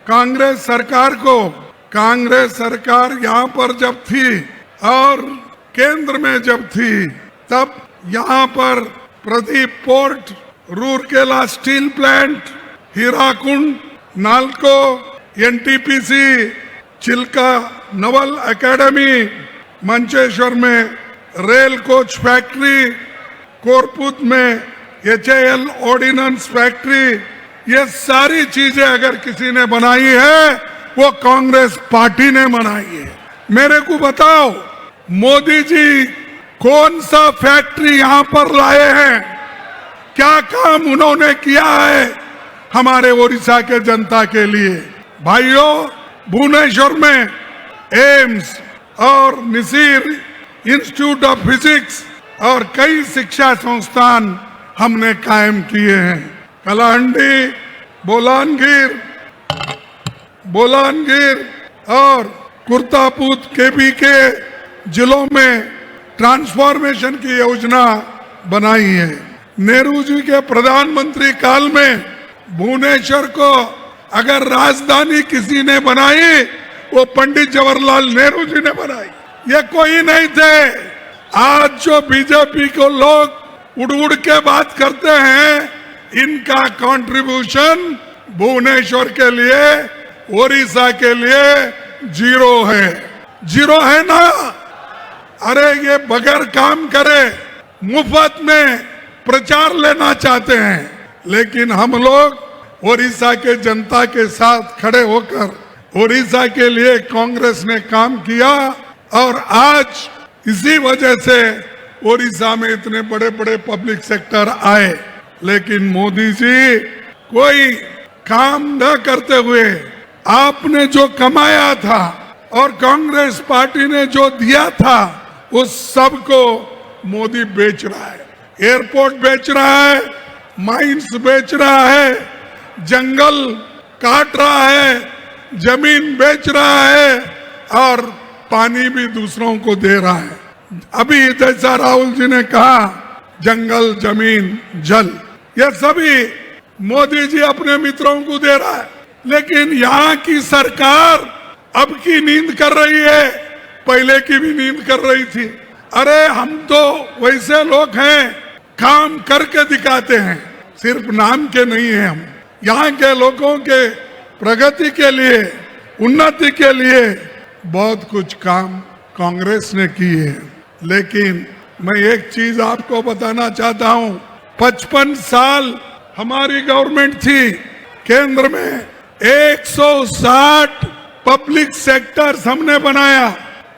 कांग्रेस सरकार को, कांग्रेस सरकार यहाँ पर जब थी और केंद्र में जब थी तब यहाँ पर Paradip port, Rourkela steel plant, Hirakud, NALCO, NTPC, Chilika naval academy, Mancheswar में रेल कोच फैक्ट्री, कोरपुत में एचएएल ऑर्डिनेंस फैक्ट्री, ये सारी चीजें अगर किसी ने बनाई है वो कांग्रेस पार्टी ने बनाई है। मेरे को बताओ मोदी जी कौन सा फैक्ट्री यहाँ पर लाए हैं, क्या काम उन्होंने किया है हमारे ओडिशा के जनता के लिए। भाइयों, भुवनेश्वर में एम्स और निसीर इंस्टीट्यूट ऑफ फिजिक्स और कई शिक्षा संस्थान हमने कायम किए हैं। कलाहंडी, बोलानगिर और कुर्तापूत केपी के जिलों में ट्रांसफॉर्मेशन की योजना बनाई है। नेहरू जी के प्रधानमंत्री काल में भुवनेश्वर को अगर राजधानी किसी ने बनाई वो पंडित जवाहरलाल नेहरू जी ने बनाई, ये कोई नहीं थे। आज जो बीजेपी को लोग उड़ उड़ के बात करते हैं, इनका कंट्रीब्यूशन भुवनेश्वर के लिए, ओडिशा के लिए जीरो है ना। अरे ये बगैर काम करे मुफ्त में प्रचार लेना चाहते हैं, लेकिन हम लोग ओडिशा के जनता के साथ खड़े होकर ओडिशा के लिए कांग्रेस ने काम किया और आज इसी वजह से ओडिशा में इतने बड़े बड़े पब्लिक सेक्टर आए। लेकिन मोदी जी कोई काम न करते हुए आपने जो कमाया था और कांग्रेस पार्टी ने जो दिया था उस सब को मोदी बेच रहा है। एयरपोर्ट बेच रहा है, माइंस बेच रहा है, जंगल काट रहा है, जमीन बेच रहा है और पानी भी दूसरों को दे रहा है। अभी जैसा राहुल जी ने कहा, जंगल, जमीन, जल, ये सभी मोदी जी अपने मित्रों को दे रहा है। लेकिन यहाँ की सरकार अब की नींद कर रही है, पहले की भी नींद कर रही थी। अरे हम तो वैसे लोग हैं, काम करके दिखाते हैं, सिर्फ नाम के नहीं हैं। हम यहाँ के लोगों के प्रगति के लिए, उन्नति के लिए बहुत कुछ काम कांग्रेस ने की है। लेकिन मैं एक चीज आपको बताना चाहता हूँ, 55 साल हमारी गवर्नमेंट थी केंद्र में, 160 पब्लिक सेक्टर्स हमने बनाया।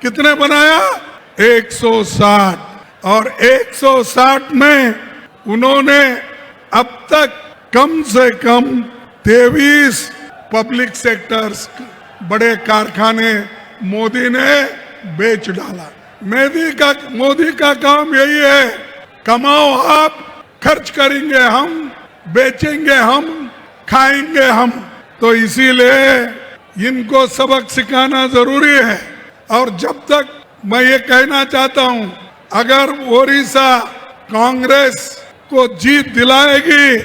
कितने बनाया? 160। और 160 में उन्होंने अब तक कम से कम 23 पब्लिक सेक्टर्स, बड़े कारखाने मोदी ने बेच डाला। मोदी का काम यही है, कमाओ आप, खर्च करेंगे हम, बेचेंगे हम, खाएंगे हम। तो इसीलिए इनको सबक सिखाना जरूरी है। और जब तक मैं ये कहना चाहता हूँ, अगर ओडिशा कांग्रेस को जीत दिलाएगी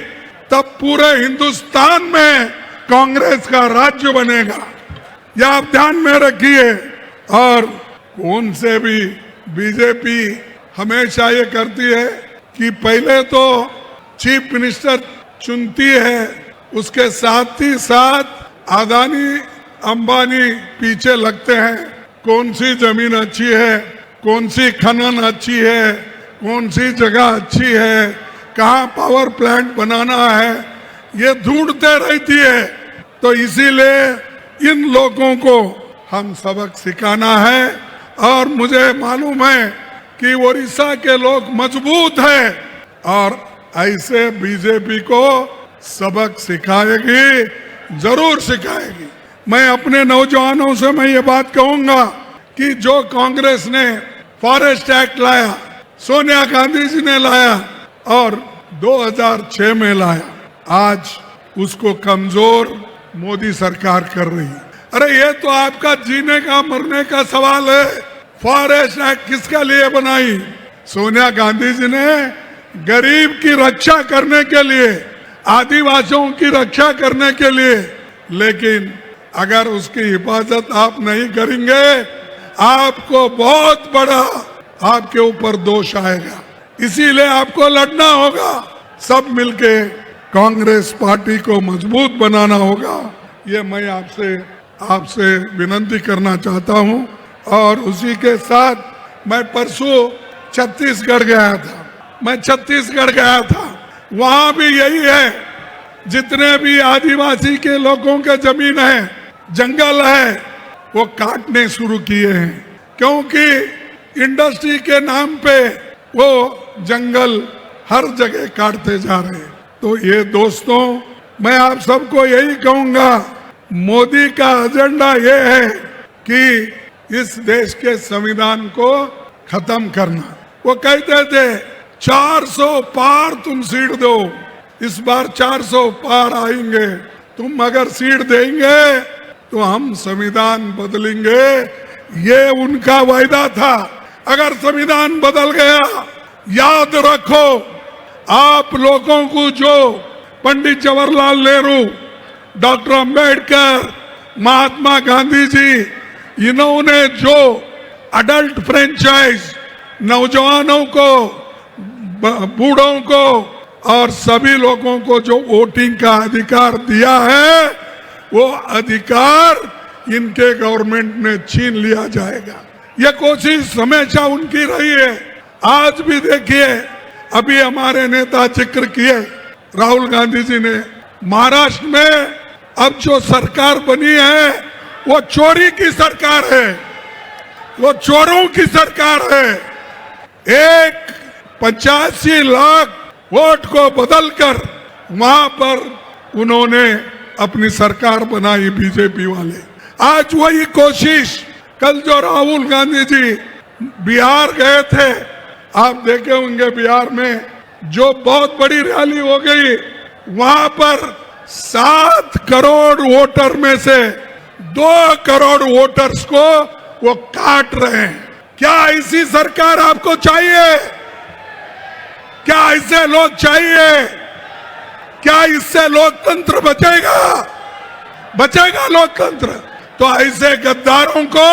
तब पूरे हिंदुस्तान में कांग्रेस का राज्य बनेगा, यह आप ध्यान में रखिए। और कौन से भी बीजेपी हमेशा ये करती है कि पहले तो चीफ मिनिस्टर चुनती है, उसके साथ ही साथ अदानी अंबानी पीछे लगते हैं, कौन सी जमीन अच्छी है, कौन सी खनन अच्छी है, कौन सी जगह अच्छी है, कहाँ पावर प्लांट बनाना है, ये ढूंढते रहती है। तो इसीलिए इन लोगों को हम सबक सिखाना है। और मुझे मालूम है कि ओडिशा के लोग मजबूत हैं और ऐसे बीजेपी को सबक सिखाएगी, जरूर सिखाएगी। मैं अपने नौजवानों से मैं ये बात कहूंगा कि जो कांग्रेस ने फॉरेस्ट एक्ट लाया, सोनिया गांधी जी ने लाया और 2006 में लाया, आज उसको कमजोर मोदी सरकार कर रही है। अरे ये तो आपका जीने का मरने का सवाल है। फॉरेस्ट एक्ट किसके लिए बनाई? सोनिया गांधी जी ने गरीब की रक्षा करने के लिए, आदिवासियों की रक्षा करने के लिए। लेकिन अगर उसकी हिफाजत आप नहीं करेंगे, आपको बहुत बड़ा आपके ऊपर दोष आएगा। इसीलिए आपको लड़ना होगा, सब मिलके कांग्रेस पार्टी को मजबूत बनाना होगा। ये मैं आपसे विनती करना चाहता हूं। और उसी के साथ मैं परसों छत्तीसगढ़ गया था। वहां भी यही है, जितने भी आदिवासी के लोगों के जमीन है, जंगल है, वो काटने शुरू किए हैं, क्योंकि इंडस्ट्री के नाम पे वो जंगल हर जगह काटते जा रहे हैं। तो ये दोस्तों, मैं आप सबको यही कहूंगा, मोदी का एजेंडा ये है कि इस देश के संविधान को खत्म करना। वो कहते थे 400 पार तुम सीट दो, इस बार 400 पार आएंगे, तुम अगर सीट देंगे तो हम संविधान बदलेंगे। ये उनका वायदा था। अगर संविधान बदल गया, याद रखो, आप लोगों को जो पंडित जवाहरलाल नेहरू, डॉक्टर अंबेडकर, महात्मा गांधी जी, इन्होंने जो अडल्ट फ्रेंचाइज नौजवानों को, बूढ़ों को और सभी लोगों को जो वोटिंग का अधिकार दिया है, वो अधिकार इनके गवर्नमेंट में छीन लिया जाएगा। ये कोशिश हमेशा उनकी रही है। आज भी देखिए, अभी हमारे नेता जिक्र किए, राहुल गांधी जी ने, महाराष्ट्र में अब जो सरकार बनी है वो चोरी की सरकार है, वो चोरों की सरकार है। 85 लाख वोट को बदलकर वहां पर उन्होंने अपनी सरकार बनाई बीजेपी वाले। आज वही कोशिश, कल जो राहुल गांधी जी बिहार गए थे, आप देखे होंगे बिहार में जो बहुत बड़ी रैली हो गई, वहां पर 7 करोड़ वोटर में से 2 करोड़ वोटर्स को वो काट रहे हैं। क्या ऐसी सरकार आपको चाहिए? क्या ऐसे लोग चाहिए? क्या इससे लोकतंत्र बचेगा लोकतंत्र? तो ऐसे गद्दारों को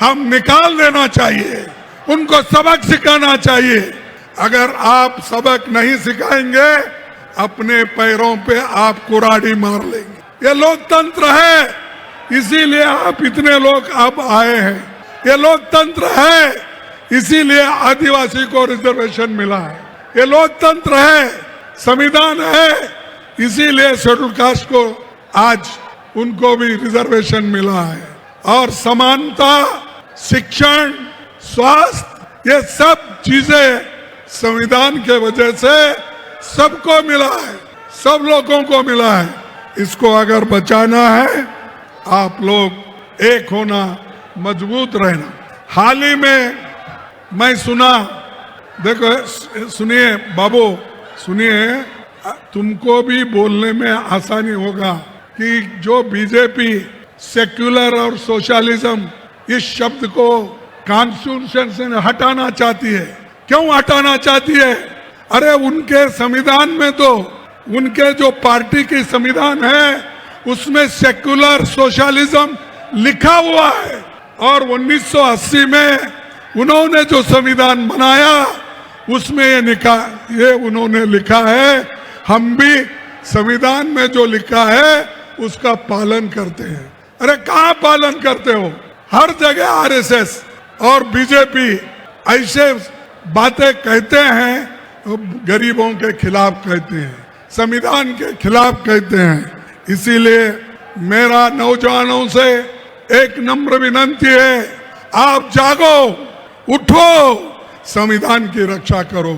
हम निकाल देना चाहिए, उनको सबक सिखाना चाहिए। अगर आप सबक नहीं सिखाएंगे, अपने पैरों पे आप कुराड़ी मार लेंगे। ये लोकतंत्र है, इसीलिए आप इतने लोग अब आए हैं। ये लोकतंत्र है, इसीलिए आदिवासी को रिजर्वेशन मिला है। ये लोकतंत्र है, संविधान है, इसीलिए शेड्यूल कास्ट को आज उनको भी रिजर्वेशन मिला है। और समानता, शिक्षण, स्वास्थ्य, ये सब चीजें संविधान के वजह से सबको मिला है, सब लोगों को मिला है। इसको अगर बचाना है, आप लोग एक होना, मजबूत रहना। हाल ही में मैं सुना, देखो सुनिए बाबू, सुनिए, तुमको भी बोलने में आसानी होगा कि जो बीजेपी सेक्युलर और सोशलिज्म इस शब्द को कॉन्स्टिट्यूशन से हटाना चाहती है। क्यों हटाना चाहती है? अरे उनके संविधान में तो, उनके जो पार्टी की संविधान है, उसमें सेक्युलर सोशलिज्म लिखा हुआ है। और 1980 में उन्होंने जो संविधान बनाया, उसमें ये उन्होंने लिखा है, हम भी संविधान में जो लिखा है उसका पालन करते हैं। अरे कहाँ पालन करते हो? हर जगह आरएसएस और बीजेपी ऐसे बातें कहते हैं, गरीबों के खिलाफ कहते हैं, संविधान के खिलाफ कहते हैं। इसीलिए मेरा नौजवानों से एक नम्र विनती है, आप जागो, उठो, संविधान की रक्षा करो,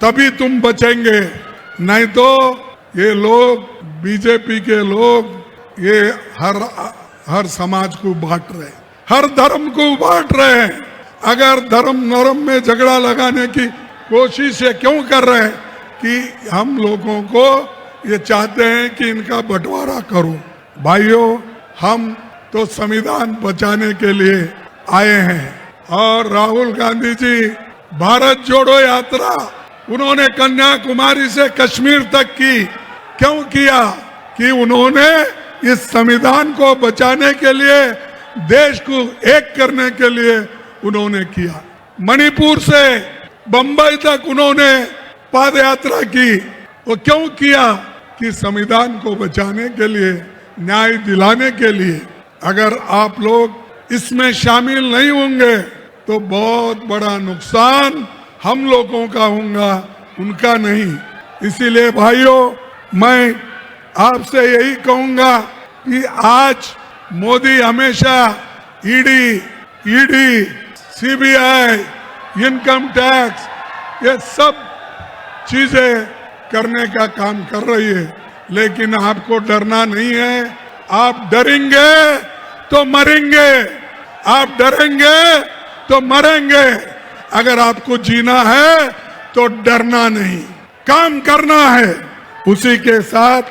तभी तुम बचेंगे। नहीं तो ये लोग, बीजेपी के लोग, ये हर समाज को बांट रहे हैं, हर धर्म को बांट रहे हैं। अगर धर्म में झगड़ा लगाने की कोशिश ये क्यों कर रहे हैं? कि हम लोगों को ये चाहते हैं कि इनका बंटवारा करो। भाइयों, हम तो संविधान बचाने के लिए आए हैं। और राहुल गांधी जी भारत जोड़ो यात्रा उन्होंने कन्याकुमारी से कश्मीर तक की। क्यों किया? कि उन्होंने इस संविधान को बचाने के लिए, देश को एक करने के लिए उन्होंने किया। मणिपुर से बंबई तक उन्होंने पद यात्रा की। वो क्यों किया? कि संविधान को बचाने के लिए, न्याय दिलाने के लिए। अगर आप लोग इसमें शामिल नहीं होंगे तो बहुत बड़ा नुकसान हम लोगों का होगा, उनका नहीं। इसीलिए भाइयों, मैं आपसे यही कहूंगा कि आज मोदी हमेशा ईडी, सीबीआई, इनकम टैक्स, ये सब चीजें करने का काम कर रही है, लेकिन आपको डरना नहीं है। आप डरेंगे तो मरेंगे, आप डरेंगे तो मरेंगे। अगर आपको जीना है तो डरना नहीं, काम करना है। उसी के साथ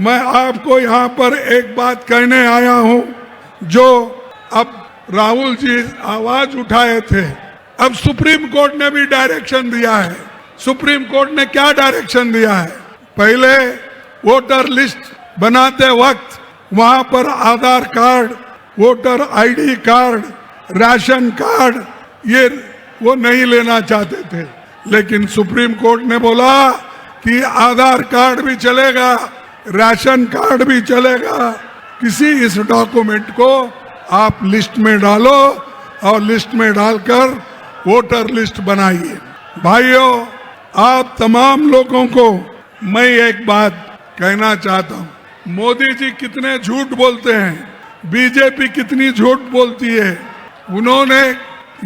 मैं आपको यहाँ पर एक बात कहने आया हूँ, जो अब राहुल जी आवाज उठाए थे, अब सुप्रीम कोर्ट ने भी डायरेक्शन दिया है। सुप्रीम कोर्ट ने क्या डायरेक्शन दिया है? पहले वोटर लिस्ट बनाते वक्त वहां पर Aadhaar card, voter ID card, ration card, ये वो नहीं लेना चाहते थे, लेकिन सुप्रीम कोर्ट ने बोला कि आधार कार्ड भी चलेगा, राशन कार्ड भी चलेगा। किसी इस डॉक्यूमेंट को आप लिस्ट में डालो और लिस्ट में डालकर वोटर लिस्ट बनाइए। भाइयों, आप तमाम लोगों को मैं एक बात कहना चाहता हूँ, मोदी जी कितने झूठ बोलते हैं, बीजेपी कितनी झूठ बोलती है। उन्होंने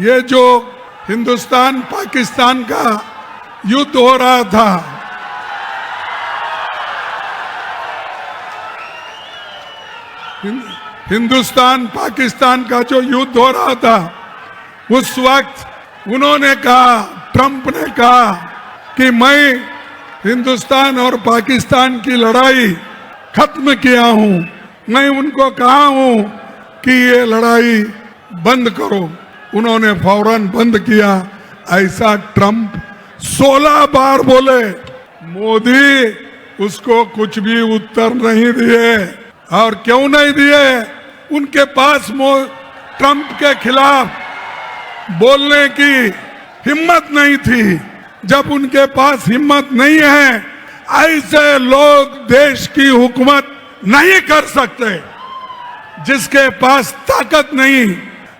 ये जो हिंदुस्तान पाकिस्तान का युद्ध हो रहा था, हिंदुस्तान पाकिस्तान का जो युद्ध हो रहा था, उस वक्त उन्होंने कहा, ट्रंप ने कहा कि मैं हिंदुस्तान और पाकिस्तान की लड़ाई खत्म किया हूं। मैं उनको कहा हूं कि ये लड़ाई बंद करो, उन्होंने फौरन बंद किया। ऐसा ट्रंप 16 बार बोले, मोदी उसको कुछ भी उत्तर नहीं दिए। और क्यों नहीं दिए? उनके पास ट्रंप के खिलाफ बोलने की हिम्मत नहीं थी। जब उनके पास हिम्मत नहीं है, ऐसे लोग देश की हुकूमत नहीं कर सकते। जिसके पास ताकत नहीं,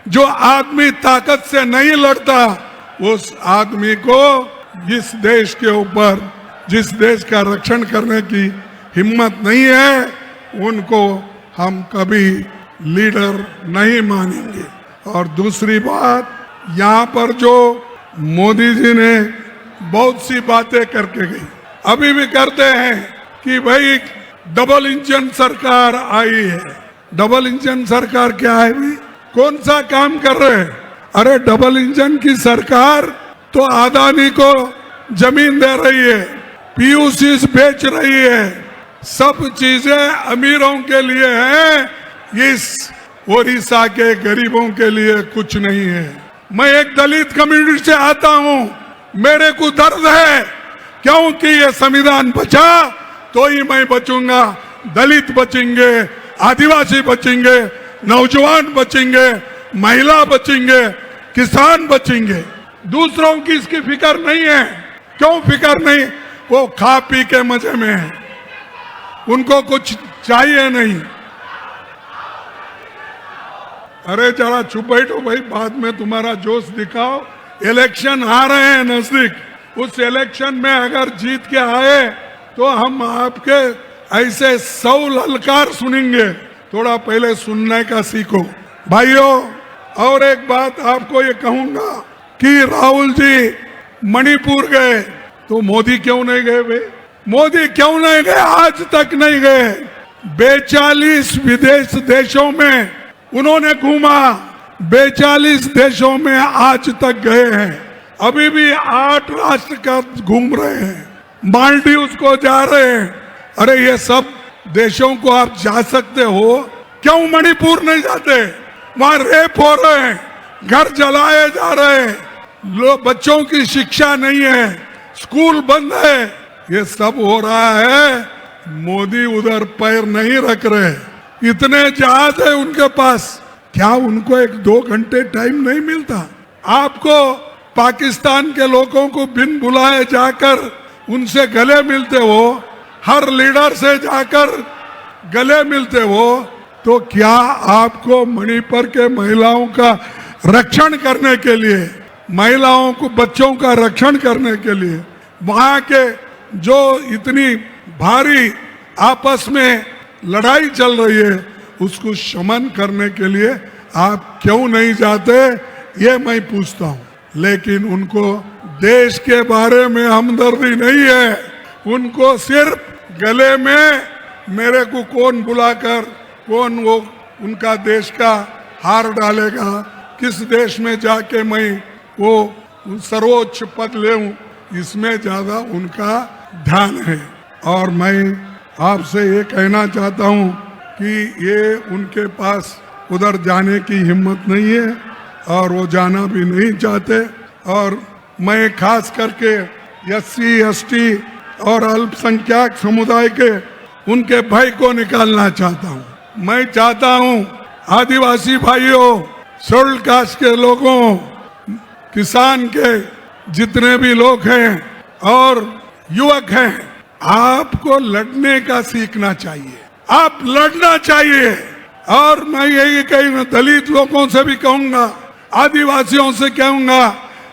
जो आदमी ताकत से नहीं लड़ता, उस आदमी को इस देश के ऊपर, जिस देश का रक्षण करने की हिम्मत नहीं है, उनको हम कभी लीडर नहीं मानेंगे। और दूसरी बात, यहाँ पर जो मोदी जी ने बहुत सी बातें करके गई, अभी भी करते हैं कि भाई डबल इंजन सरकार आई है। डबल इंजन सरकार क्या है भाई? कौन सा काम कर रहे हैं? अरे डबल इंजन की सरकार तो अदानी को जमीन दे रही है, पीयूसी बेच रही है, सब चीजें अमीरों के लिए है, इस ओडिशा के गरीबों के लिए कुछ नहीं है। मैं एक दलित कम्युनिटी से आता हूं, मेरे को दर्द है, क्योंकि ये संविधान बचा तो ही मैं बचूंगा। दलित बचेंगे, आदिवासी बचेंगे, नौजवान बचेंगे, महिला बचेंगे, किसान बचेंगे। दूसरों की इसकी फिक्र नहीं है। क्यों फिक्र नहीं? वो खा पी के मजे में है, उनको कुछ चाहिए नहीं। अरे जरा चुप बैठो भाई, बाद में तुम्हारा जोश दिखाओ। इलेक्शन आ रहे हैं नजदीक, उस इलेक्शन में अगर जीत के आए तो हम आपके ऐसे 100 ललकार सुनेंगे। थोड़ा पहले सुनने का सीखो भाइयों। और एक बात आपको ये कहूंगा कि राहुल जी मणिपुर गए तो मोदी क्यों नहीं गए भाई? मोदी क्यों नहीं गए? आज तक नहीं गए। 42 विदेश देशों में उन्होंने घूमा, 42 देशों में आज तक गए हैं। अभी भी 8 राष्ट्र का घूम रहे हैं, मालदीव्स को जा रहे हैं। अरे ये सब देशों को आप जा सकते हो, क्यों मणिपुर नहीं जाते? वहां रेप हो रहे हैं, घर जलाए जा रहे हैं, बच्चों की शिक्षा नहीं है, स्कूल बंद है, ये सब हो रहा है। मोदी उधर पैर नहीं रख रहे। इतने जहाज है उनके पास, क्या उनको 1-2 घंटे टाइम नहीं मिलता? आपको पाकिस्तान के लोगों को बिन बुलाए जाकर उनसे गले मिलते हो, हर लीडर से जाकर गले मिलते हो, तो क्या आपको मणिपुर के महिलाओं का रक्षण करने के लिए, महिलाओं को, बच्चों का रक्षण करने के लिए, वहां के जो इतनी भारी आपस में लड़ाई चल रही है उसको शमन करने के लिए आप क्यों नहीं जाते, ये मैं पूछता हूँ। लेकिन उनको देश के बारे में हमदर्दी नहीं है, उनको सिर्फ गले में मेरे को कौन बुलाकर कौन वो उनका देश का हार डालेगा, किस देश में जाके मैं वो सर्वोच्च पद लेऊं, इसमें ज्यादा उनका ध्यान है। और मैं आपसे ये कहना चाहता हूँ कि ये उनके पास उधर जाने की हिम्मत नहीं है और वो जाना भी नहीं चाहते। और मैं खास करके SC ST और अल्पसंख्यक समुदाय के उनके भय को निकालना चाहता हूँ। मैं चाहता हूँ आदिवासी भाइयों, शेड्यूल्ड कास्ट के लोगों, किसान के जितने भी लोग हैं और युवक हैं, आपको लड़ने का सीखना चाहिए, आप लड़ना चाहिए। और मैं यही कहीं दलित लोगों से भी कहूंगा, आदिवासियों से कहूंगा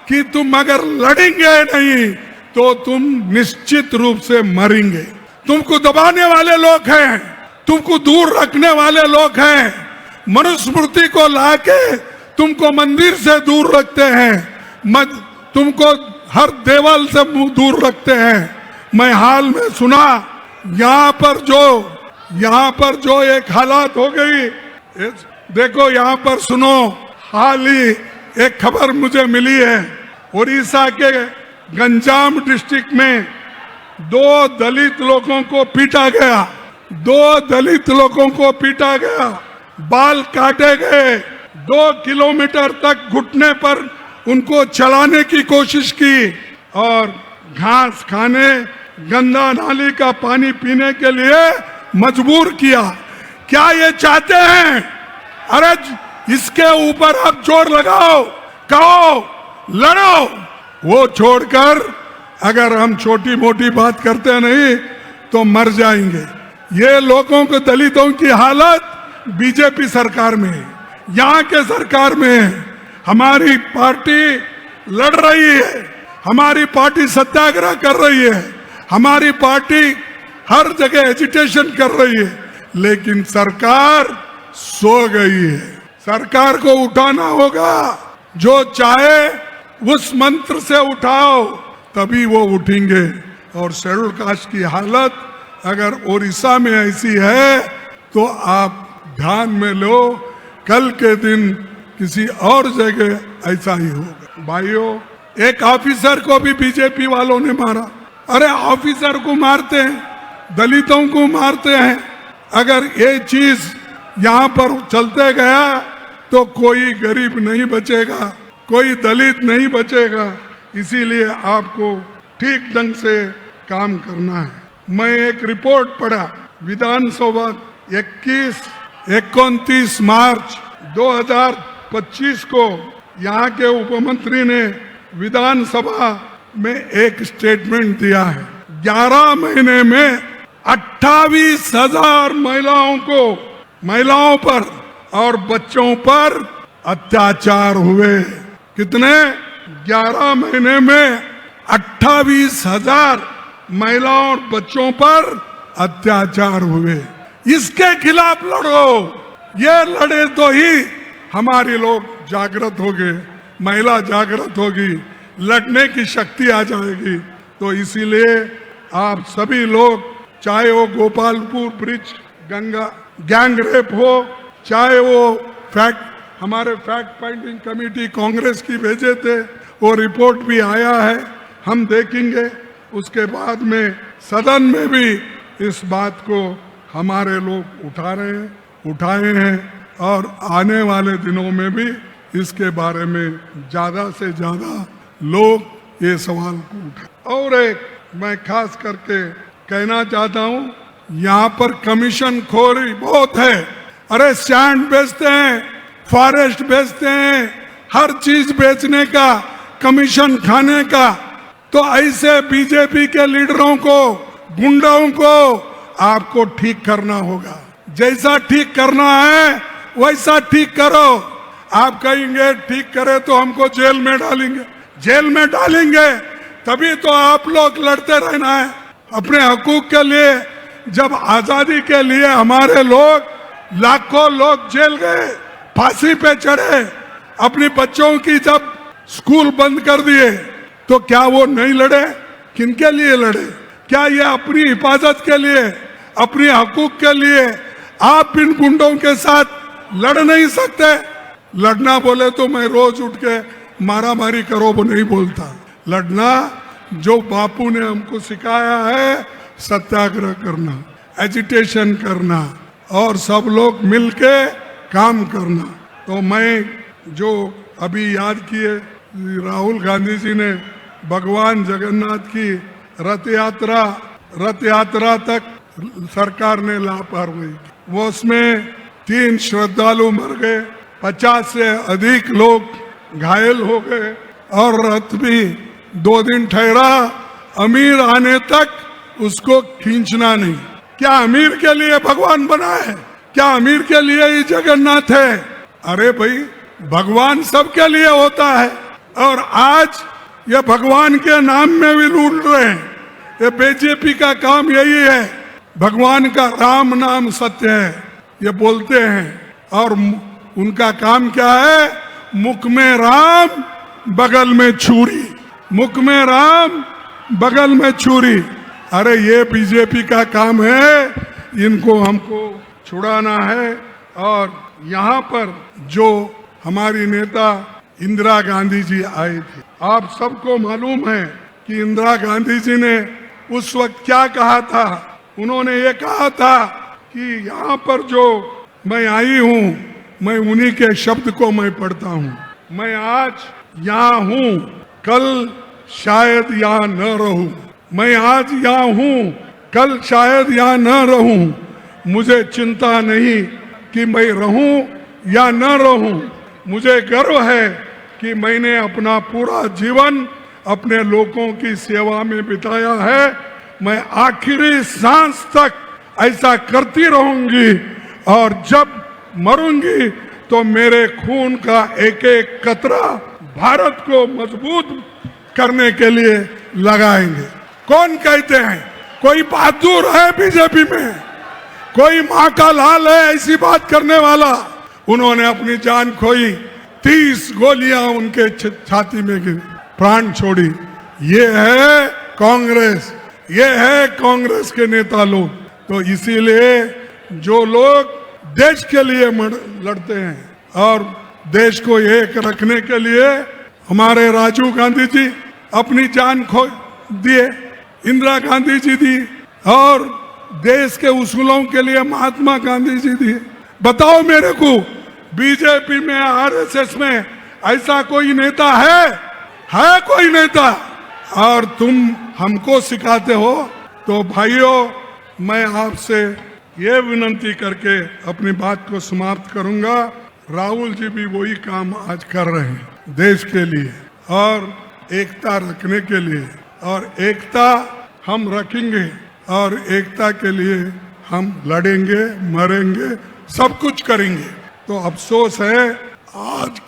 कि तुम अगर लड़ेंगे नहीं तो तुम निश्चित रूप से मरेंगे। तुमको दबाने वाले लोग हैं, तुमको दूर रखने वाले लोग हैं, मनुस्मृति को लाके तुमको मंदिर से दूर रखते हैं, तुमको हर देवल से दूर रखते हैं। मैं हाल में सुना यहाँ पर जो एक हालात हो गई, देखो यहाँ पर सुनो, हाल ही एक खबर मुझे मिली है, उड़ीसा के गंजाम डिस्ट्रिक्ट में 2 दलित लोगों को पीटा गया, 2 दलित लोगों को पीटा गया, बाल काटे गए, 2 किलोमीटर तक घुटने पर उनको चलाने की कोशिश की और घास खाने, गंदा नाली का पानी पीने के लिए मजबूर किया। क्या ये चाहते हैं? अरे इसके ऊपर आप जोर लगाओ, कहो, लड़ो। वो छोड़कर अगर हम छोटी मोटी बात करते नहीं तो मर जाएंगे। ये लोगों को, दलितों की हालत बीजेपी सरकार में है, यहाँ के सरकार में है। हमारी पार्टी लड़ रही है, हमारी पार्टी सत्याग्रह कर रही है, हमारी पार्टी हर जगह एजिटेशन कर रही है, लेकिन सरकार सो गई है। सरकार को उठाना होगा, जो चाहे उस मंत्र से उठाओ तभी वो उठेंगे। और शेड्यूल्ड कास्ट की हालत अगर उड़ीसा में ऐसी है तो आप ध्यान में लो, कल के दिन किसी और जगह ऐसा ही होगा। भाइयों, एक ऑफिसर को भी बीजेपी वालों ने मारा। अरे ऑफिसर को मारते हैं, दलितों को मारते हैं। अगर ये चीज यहाँ पर चलते गया तो कोई गरीब नहीं बचेगा, कोई दलित नहीं बचेगा। इसीलिए आपको ठीक ढंग से काम करना है। मैं एक रिपोर्ट पढ़ा, विधानसभा 29 मार्च 2025 को यहाँ के उपमंत्री ने विधानसभा में एक स्टेटमेंट दिया है। 11 महीने में 28,000 महिलाओं पर और बच्चों पर अत्याचार हुए। कितने? 11 महीने में 28,000 महिलाओं और बच्चों पर अत्याचार हुए। इसके खिलाफ लड़ो। ये लड़े तो ही हमारे लोग जागृत होंगे, महिला जागृत होगी, लड़ने की शक्ति आ जाएगी। तो इसीलिए आप सभी लोग, चाहे वो Gopalpur bridge Ganga gang rape हो, चाहे वो हमारे फैक्ट फाइंडिंग कमेटी कांग्रेस की भेजे थे, वो रिपोर्ट भी आया है, हम देखेंगे। उसके बाद में सदन में भी इस बात को हमारे लोग उठाए हैं और आने वाले दिनों में भी इसके बारे में ज्यादा से ज्यादा लोग ये सवाल को उठाए। और एक मैं खास करके कहना चाहता हूँ, यहाँ पर कमीशन खोरी बहुत है। अरे सैंड बेचते हैं, फॉरेस्ट बेचते हैं, हर चीज बेचने का, कमीशन खाने का। तो ऐसे बीजेपी के लीडरों को, गुंडों को आपको ठीक करना होगा। जैसा ठीक करना है वैसा ठीक करो। आप कहेंगे ठीक करे तो हमको जेल में डालेंगे, जेल में डालेंगे तभी तो आप लोग लड़ते रहना है अपने हकूक के लिए। जब आजादी के लिए हमारे लोग, लाखों लोग जेल गए, फांसी पे चढ़े, अपने बच्चों की जब स्कूल बंद कर दिए, तो क्या वो नहीं लड़े? किनके लिए लड़े? क्या ये अपनी हिफाजत के लिए, अपने हकूक के लिए आप इन गुंडों के साथ लड़ नहीं सकते? लड़ना बोले तो मैं रोज उठ के मारा मारी करो वो नहीं बोलता। लड़ना जो बापू ने हमको सिखाया है, सत्याग्रह करना, एजिटेशन करना और सब लोग मिलके काम करना। तो मैं जो अभी याद किए, राहुल गांधी जी ने भगवान जगन्नाथ की रथ यात्रा तक सरकार ने लापरवाही, वो उसमें 3 श्रद्धालु मर गए, 50 से अधिक लोग घायल हो गए और रथ भी 2 दिन ठहरा। अमीर आने तक उसको खींचना नहीं। क्या अमीर के लिए भगवान बना है? क्या अमीर के लिए ही जगन्नाथ है? अरे भाई, भगवान सबके लिए होता है। और आज ये भगवान के नाम में भी लूट रहे हैं। ये बीजेपी का काम यही है। भगवान का राम नाम सत्य है ये बोलते हैं, और उनका काम क्या है? मुख में राम बगल में छुरी, मुख में राम बगल में छुरी। अरे ये बीजेपी का काम है, इनको हमको छुड़ाना है। और यहाँ पर जो हमारी नेता इंदिरा गांधी जी आई थी, आप सबको मालूम है कि इंदिरा गांधी जी ने उस वक्त क्या कहा था। उन्होंने ये कहा था कि यहाँ पर जो मैं आई हूँ, मैं उन्हीं के शब्द को मैं पढ़ता हूँ। मैं आज यहाँ हूँ, कल शायद यहाँ न रहूं। मैं आज यहाँ हूँ, कल शायद यहाँ न रहूं। मुझे चिंता नहीं कि मैं रहूं या न रहूं। मुझे गर्व है कि मैंने अपना पूरा जीवन अपने लोगों की सेवा में बिताया है। मैं आखिरी सांस तक ऐसा करती रहूंगी, और जब मरूंगी तो मेरे खून का एक एक कतरा भारत को मजबूत करने के लिए लगाएंगे। कौन कहते हैं? कोई बहादुर है बीजेपी में? कोई माँ का लाल है ऐसी बात करने वाला? उन्होंने अपनी जान खोई, 30 गोलियां उनके छाती में गिरी, प्राण छोड़ी। ये है कांग्रेस, ये है कांग्रेस के नेता लोग। तो इसीलिए जो लोग देश के लिए लड़ते हैं और देश को एक रखने के लिए, हमारे राजीव गांधी जी अपनी जान खो दिए, इंदिरा गांधी जी दी, और देश के उसूलों के लिए महात्मा गांधी जी दिए। बताओ मेरे को, बीजेपी में, आरएसएस में ऐसा कोई नेता है? है कोई नेता? और तुम हमको सिखाते हो। तो भाइयों, मैं आपसे ये विनंती करके अपनी बात को समाप्त करूंगा। राहुल जी भी वही काम आज कर रहे हैं देश के लिए और एकता रखने के लिए, और एकता हम रखेंगे और एकता के लिए हम लड़ेंगे, मरेंगे, सब कुछ करेंगे। तो अफसोस है आज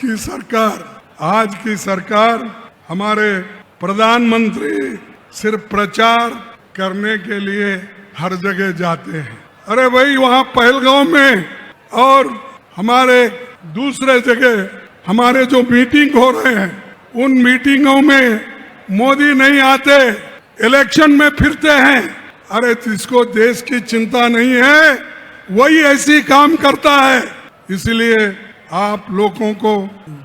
की सरकार हमारे प्रधानमंत्री सिर्फ प्रचार करने के लिए हर जगह जाते हैं। अरे भाई, वहाँ पहलगांव में और हमारे दूसरे जगह हमारे जो मीटिंग हो रहे हैं, उन मीटिंगों में मोदी नहीं आते, इलेक्शन में फिरते हैं। अरे जिसको देश की चिंता नहीं है वही ऐसी काम करता है। इसलिए आप लोगों को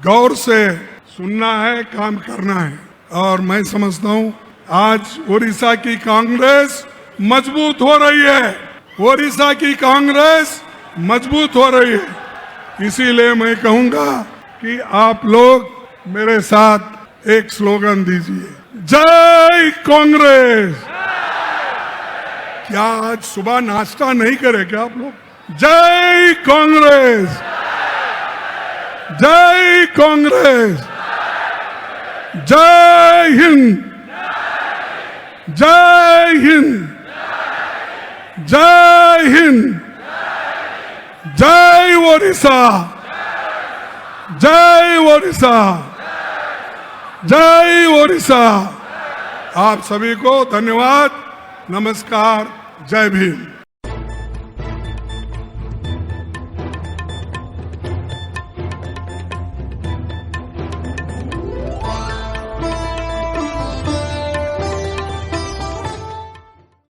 गौर से सुनना है, काम करना है। और मैं समझता हूँ आज उड़ीसा की कांग्रेस मजबूत हो रही है, उड़ीसा की कांग्रेस मजबूत हो रही है। इसीलिए मैं कहूँगा कि आप लोग मेरे साथ एक स्लोगन दीजिए, जय कांग्रेस। क्या आज सुबह नाश्ता नहीं करे क्या आप लोग? जय कांग्रेस, जय कांग्रेस, जय हिंद, जय हिंद, जय हिंद, जय ओडिशा, जय ओडिशा, जय ओडिशा। आप सभी को धन्यवाद, नमस्कार, जय भीम।